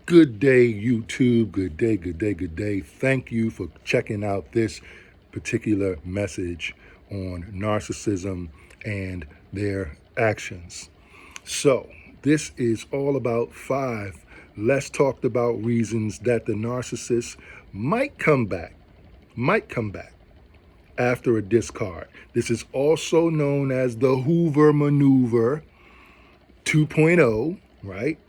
Good day, YouTube. Good day, good day, good day. Thank you for checking out this particular message on narcissism and their actions. So, this is all about 5 less talked about reasons that the narcissist might come back after a discard. This is also known as the Hoover maneuver 2.0, right?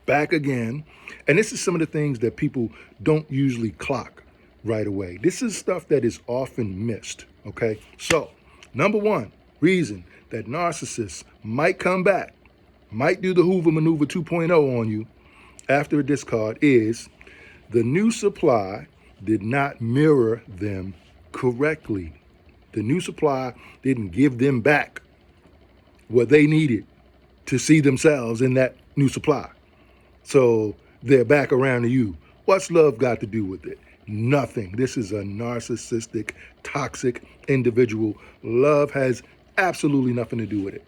Back again. And this is some of the things that people don't usually clock right away. This is stuff that is often missed, okay? So, number 1 reason that narcissists might come back, might do the Hoover maneuver 2.0 on you after a discard is the new supply did not mirror them correctly. The new supply didn't give them back what they needed to see themselves in that new supply. So they're back around to you. What's love got to do with it? Nothing. This is a narcissistic, toxic individual. Love has absolutely nothing to do with it.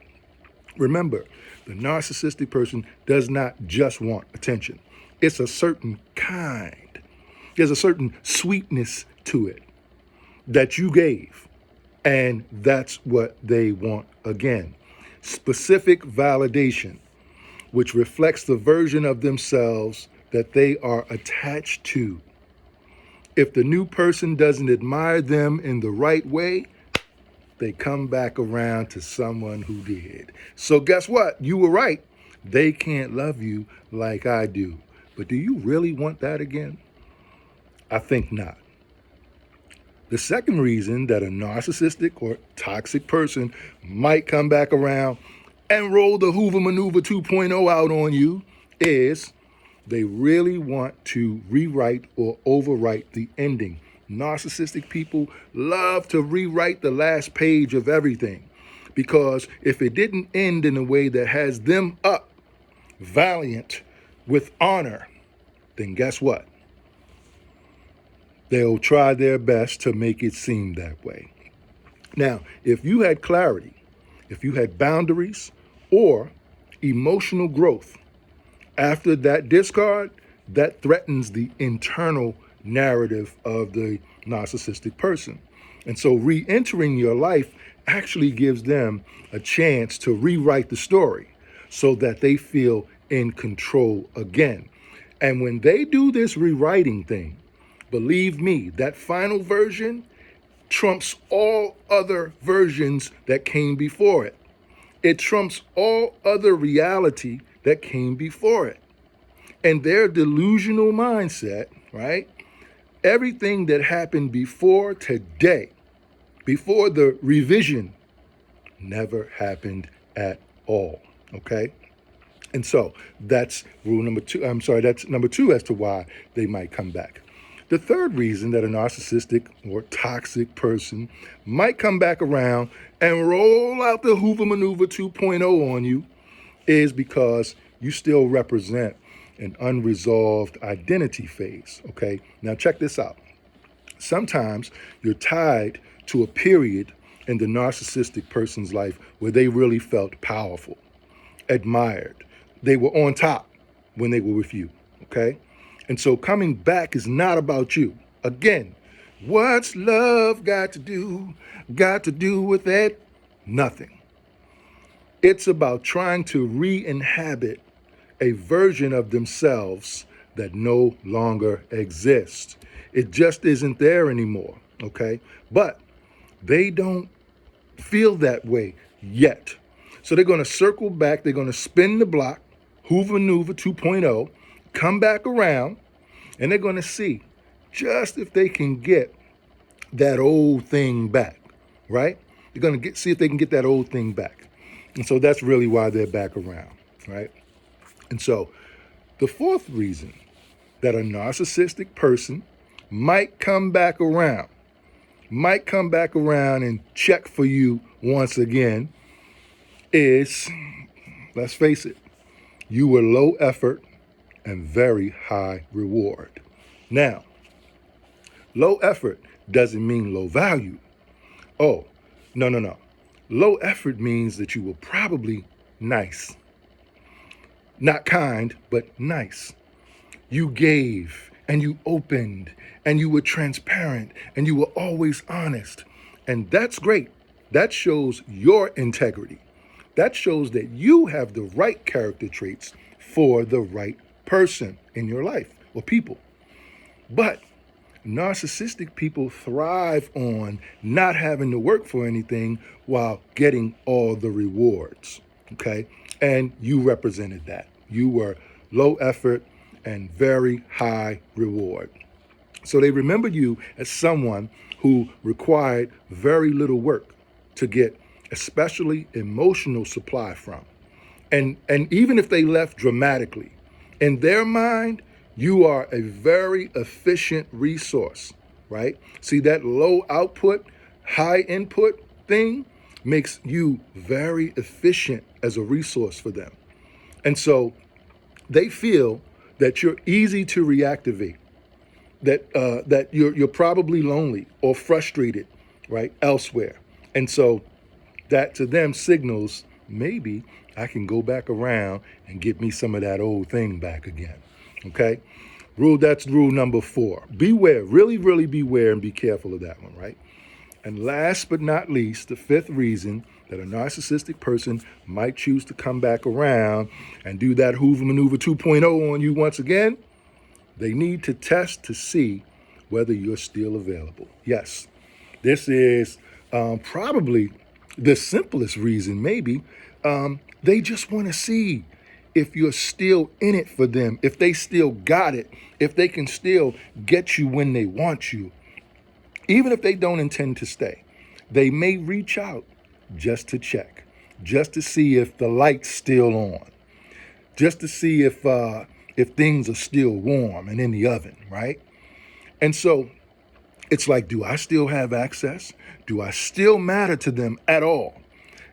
Remember, the narcissistic person does not just want attention. It's a certain kind. There's a certain sweetness to it that you gave, and that's what they want again. Specific validation, which reflects the version of themselves that they are attached to. If the new person doesn't admire them in the right way, they come back around to someone who did. So guess what? You were right. They can't love you like I do. But do you really want that again? I think not. The second reason that a narcissistic or toxic person might come back around and roll the Hoover Maneuver 2.0 out on you is they really want to rewrite or overwrite the ending. Narcissistic people love to rewrite the last page of everything because if it didn't end in a way that has them up, valiant, with honor, then guess what? They'll try their best to make it seem that way. Now, if you had clarity, if you had boundaries or emotional growth after that discard, that threatens the internal narrative of the narcissistic person. And so re-entering your life actually gives them a chance to rewrite the story so that they feel in control again. And when they do this rewriting thing, believe me, that final version trumps all other versions that came before it. It trumps all other reality that came before it. And their delusional mindset, right? Everything that happened before today, before the revision, never happened at all, okay? And so that's rule number 2. That's number 2 as to why they might come back. The third reason that a narcissistic or toxic person might come back around and roll out the Hoover Maneuver 2.0 on you is because you still represent an unresolved identity phase, okay? Now check this out. Sometimes you're tied to a period in the narcissistic person's life where they really felt powerful, admired. They were on top when they were with you, okay? And so coming back is not about you. Again, what's love got to do with it? Nothing. It's about trying to re-inhabit a version of themselves that no longer exists. It just isn't there anymore, okay? But they don't feel that way yet. So they're going to circle back. They're going to spin the block, Hoover Maneuver 2.0, come back around, and they're going to see just if they can get that old thing back, right? They're going to see if they can get that old thing back. And so that's really why they're back around, right? And so the fourth reason that a narcissistic person might come back around and check for you once again is, let's face it, you were low effort and very high reward. Now, low effort doesn't mean low value. Oh, no. Low effort means that you were probably nice. Not kind, but nice. You gave and you opened and you were transparent and you were always honest. And that's great. That shows your integrity. That shows that you have the right character traits for the right person in your life or people. But narcissistic people thrive on not having to work for anything while getting all the rewards. Okay. And you represented that. You were low effort and very high reward. So they remember you as someone who required very little work to get especially emotional supply from. And even if they left dramatically, in their mind, you are a very efficient resource, right? See, that low output, high input thing makes you very efficient as a resource for them. And so they feel that you're easy to reactivate, that you're probably lonely or frustrated, right, elsewhere. And so that to them signals maybe I can go back around and get me some of that old thing back again. Okay? That's rule number 4. Beware, really, really beware and be careful of that one, right? And last but not least, the 5th reason that a narcissistic person might choose to come back around and do that Hoover maneuver 2.0 on you once again, they need to test to see whether you're still available. Yes, this is probably the simplest reason, maybe. They just want to see if you're still in it for them, if they still got it, if they can still get you when they want you. Even if they don't intend to stay, they may reach out just to check, just to see if the light's still on, just to see if things are still warm and in the oven, right? And so it's like, do I still have access? Do I still matter to them at all?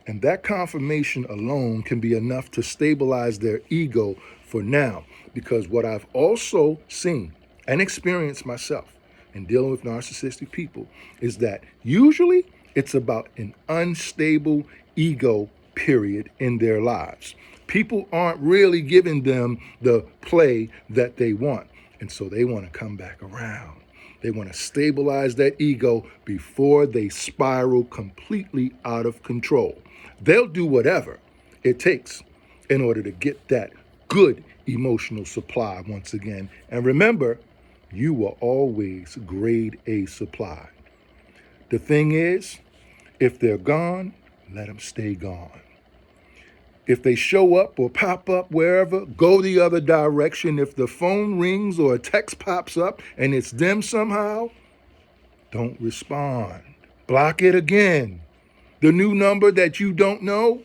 And that confirmation alone can be enough to stabilize their ego for now. Because what I've also seen and experienced myself in dealing with narcissistic people is that usually it's about an unstable ego period in their lives. People aren't really giving them the play that they want. And so they want to come back around. They want to stabilize that ego before they spiral completely out of control. They'll do whatever it takes in order to get that good emotional supply once again. And remember, you will always grade A supply. The thing is, if they're gone, let them stay gone. If they show up or pop up wherever, go the other direction. If the phone rings or a text pops up and it's them somehow, don't respond. Block it again. The new number that you don't know,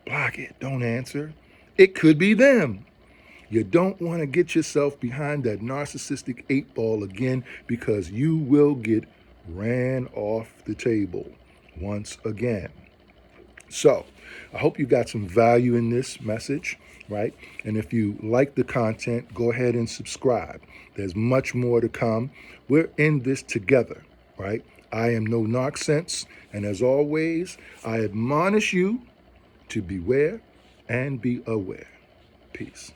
block it. Don't answer. It could be them. You don't want to get yourself behind that narcissistic 8-ball again, because you will get ran off the table once again. So I hope you got some value in this message, right? And if you like the content, go ahead and subscribe. There's much more to come. We're in this together, right? I am no Narcsense, and as always, I admonish you to beware and be aware. Peace.